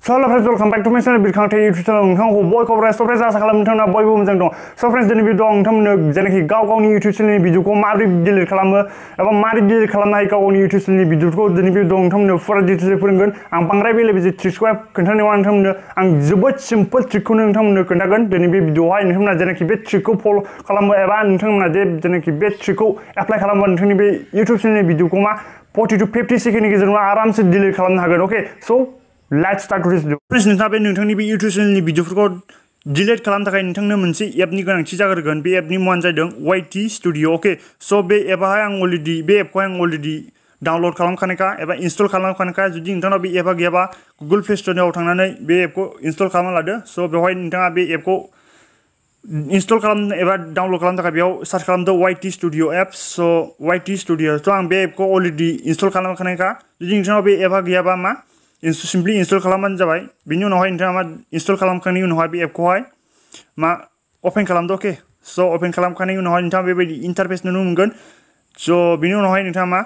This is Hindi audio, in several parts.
Hello friends, welcome back to my channel. बिरखांथाय YouTube channel नोंथांखौ बयखौबो सरप्राइज आसा खालामो नोंथांना बयबो मोजां दं। सो फ्रेंड्स दिनै भिडिअ नोंथांमोननो जेनाखि गाव-गावनि YouTube चेनेलनि भिडिअखौ माबोरै डिलीट खालामो एबा माबोरै डिलीट खालामनो हायो गाव-गावनि YouTube चेनेलनि भिडिअखौ दिनै भिडिअ नोंथांमोननो फुरा डिटेल्सै फोरोंगोन। आं बांद्राय बेले-बेजे ट्रिक्सखौ खोन्थानाय नङा नोंथांमोननो। आं जोबोद सिम्पल ट्रिकखौनो नोंथांमोननो खोन्थागोन। दिनै बे भिडिअआवहाय नोंथांमोना जेनाखि बे ट्रिकखौ फल' खालामो एबा नोंथांमोना जेनाखि बे ट्रिकखौ एप्लाइ खालामो नोंथांनि बे YouTube चेनेलनि भिडिअखौ 40 to 50 सेकेन्डनि गेजेरावनो आरामसे डिलीट खालामनो हागोन। Okay so Let's start with this video. Friends, नोंथांनि बे YouTube चेनेलनि भिडिअफोरखौ डिलीट खालामनो थाखाय नोंथांनो मोनसे एपनि गोनांथि जागोन। बे एपनि मुङानो जादों YT Studio. ओके सो बे एपआहाय बे एपखौ आं अलरेडि डाउनलड खालामखानायखा एबा इनस्टल खालामखानायखा। जुदि नोंथांनाव बे एपआ गैयाबा गुगल प्ले स्ट'रआव थांनानै बे एपखौ इनस्टल खालामना लादो। सो बेवहाय नोंथाङा बे एपखौ इनस्टल खालामनो एबा डाउनलड खालामनो थाखाय बेयाव सार्च खालामदो YT Studio एप्स। सो YT Studio थ' आं बे एपखौ अलरेडि इनस्टल खालामखानायखा। जुदि नोंथांनाव बे एपआ गैयाबा सिम्पली इनस्टल खालामबानो जाबाय। बिनि उनावहाय नोंथाङा इनस्टल खालामखांनायनि उनावहाय बे एपखौहाय अपेन खालामदो। ओके सो अपेन खालामखांनायनि उनावहाय नोंथाङा बेबायदि इन्टारफेस नुनो मोनगोन। सो बिनि उनावहाय नोंथाङा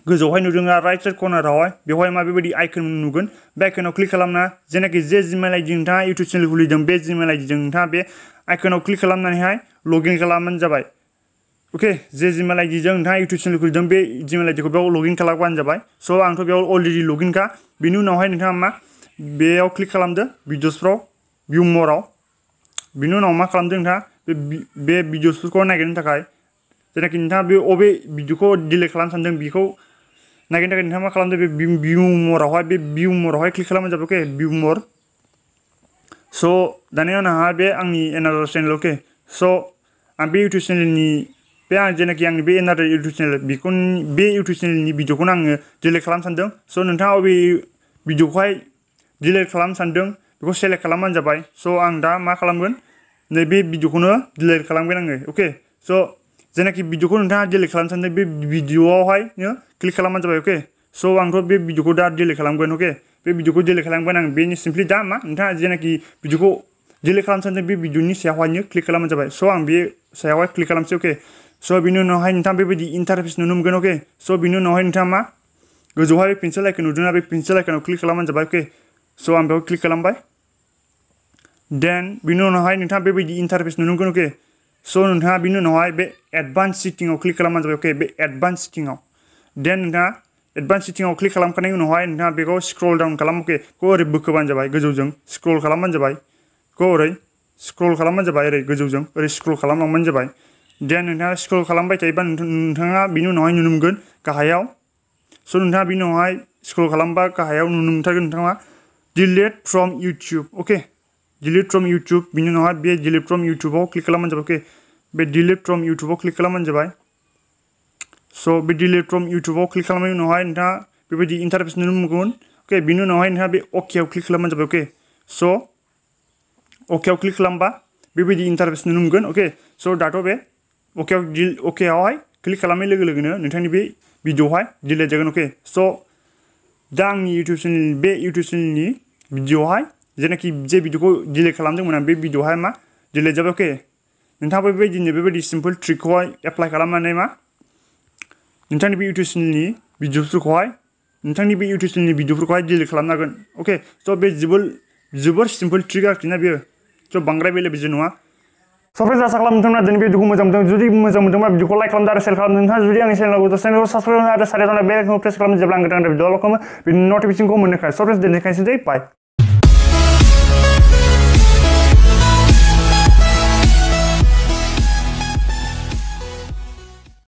गोजौआवहाय नुदों राइट साइड कर्नारावहाय बेवहाय बेबायदि आइकन नुगोन। बे आइकनाव क्लिक खालामना जेनाखि जे जिमेल आइडि नोंथाङा इउटुब चेनेल खुलिदों बे जिमेल आइडिजों नोंथाङा बे आइकनाव क्लिक खालामनानैहाय लगइन खालामबानो जाबाय। ओके जे जिमेल आइडिजों नोंथाङा इउटुब चेनेल खुलिदों बे जिमेल आइडिखौ बेयाव लगइन खालामबानो जाबाय। सो आंथ' बेयाव अलरेडि लगइनखा। बिनि उनावहाय नोंथाङा बेयाव क्लिक खालामदो भिडिअसफ्राव भिउ मराव। बिनि उनाव खालामदो नोंथाङा बे भिडिअसफोरखौ नागिरनो थाखाय जेनाखि नोंथाङा बे अबे भिडिअखौ डिलीट खालामनो सानदों बेखौ नागिरनो थाखाय नोंथाङा खालामदो बे भिउ मरावहाय क्लिक खालामबानो जाबाय। अके भिउ मर। सो दानिया आंहा बे आंनि एनादार चेनेल। अके सो आं बे इउटुब चेनेलनि जेनाखि आंनि बे एनादार इउटुब चेनेल बे इउटुब चेनेलनि भिडिअखौनो आङो डिलीट खालामनो सानदों। सो नोंथाङा अबे भिडिअखौहाय डिलीट खालामनो सानदों बेखौ सेलेक्ट खालामबानो जाबाय। सो आं दा खालामगोन नैबे भिडिअखौनो डिलीट खालामगोन आङो। अके सो जेनाखि भिडिअखौ नोंथाङा डिलीट खालामनो सानदों बे भिडिअआवहायनो क्लिक खालामबानो जाबाय। अके सो आंथ' बे भिडिअखौ दा डिलीट खालामगोन। अके बे भिडिअखौ डिलीट खालामगोन आं बेनि सिम्पलि दा नोंथाङा जेनाखि भिडिअखौ डिलीट खालामनो सानदों बे भिडिअनि सायावहायनो क्लिक खालामबानो जाबाय। सो आं बे सायावहाय क्लिक खालामसै। अके सो बिनि उनावहाय नोंथाङा बेबायदि इन्टारफेस नुनो मोनगोन। अके सो बिनि उनावहाय नोंथाङा गोजौहाय पेन्सिल आइकन नुदोंना बे पेन्सिल आइकनाव क्लिक खालामबानो जाबाय। अके सो आं बेयाव क्लिक खालामबाय। देन बिनि उनावहाय नोंथाङा बेबायदि इन्टारफेस नुनो मोनगोन। अके सो नोंथाङा बिनि उनावहाय बे एडभान्स सेटिंआव क्लिक खालामबानो जाबाय। अके बे एडभान्स सेटिंआव देन नोंथाङा एडभान्स सेटिंआव क्लिक खालामखांनायनि उनावहाय नोंथाङा बेखौ स्क्रल डाउन खालाम। अके बेखौ ओरै बोखोबानो जाबाय गोजौजों स्क्रल खालामबानो जाबाय। बेखौ ओरै स्क्रल खालामबानो जाबाय ओरै गोजौजों ओरै स्क्रल खालामलांबानो जाबाय। देन नोंथाङा स्क्रल खालामबाय थायोबा नोंथाङा बिनि उनावहाय नुनो मोनगोन गाहायाव। सो नोंथाङा बिनि उनावहाय स्क्रल खालामबा गाहायाव नुनो मोनथारगोन नोंथाङा डिलीट फ्रम इउटुब। अके डिलीट फ्रम इउटुब। बिनि उनावहाय बे डिलीट फ्रम इउटुबाव क्लिक खालामबानो जाबाय। अके बे डिलीट फ्रम इउटुबाव क्लिक खालामबानो जाबाय। सो बे डिलीट फ्रम इउटुबाव क्लिक खालामनायनि उनावहाय नोंथाङा बेबायदि इन्टारफेस नुनो मोनगोन। अके बिनि उनावहाय नोंथाङा बे अकेआव क्लिक खालामबानो जाबाय। अके सो अकेआव क्लिक खालामबा बेबायदि इन्टारफेस नुनो मोनगोन। अके सो दाथ' बे अकेआवहाय क्लिक खालामनाय लोगो लोगोनो नोंथांनि बे भिडिअआवहाय डिलीट जागोन। अके सो दा आंनि इउटुब चेनेलनि भिडिअआवहाय जेनाखि जे भिडिअखौ डिलीट खालामदोंमोन आं बे भिडिअआवहाय डिलीट जाबाय। अके नोंथाङाबो बेबायदि सिम्पल ट्रिकखौहाय एप्लाइ खालामनानै नोंथांनि बे इउटुब चेनेलनि भिडिअफोरखौहाय डिलीट खालामनो हागोन। अके स' बे जोबोर सिम्पल ट्रिक आरोखि ना बेयो। स' बांद्राय बेले-बेजे नङा। स' फ्रेन्ड्स आसा खालामो नोंथांमोना दिनै बे भिडिअखौ मोजां मोनदों। जुदि मोजां मोनदोंबा भिडिअखौ लाइक खालामदो आरो शेयार खालामदो। नोंथाङा जुदि आंनि चेनेलखौ साबस्क्राइब खालामदो आरो साइडआव थानाय बेल आइकनखौ प्रेस खालामदो जेब्ला आं गोदान भिडिअ आपल'ड खालामो बिनि नटिफिकेसनखौ मोननो थाखाय। स' फ्रेन्ड्स दिनै एसेनोसै बाय।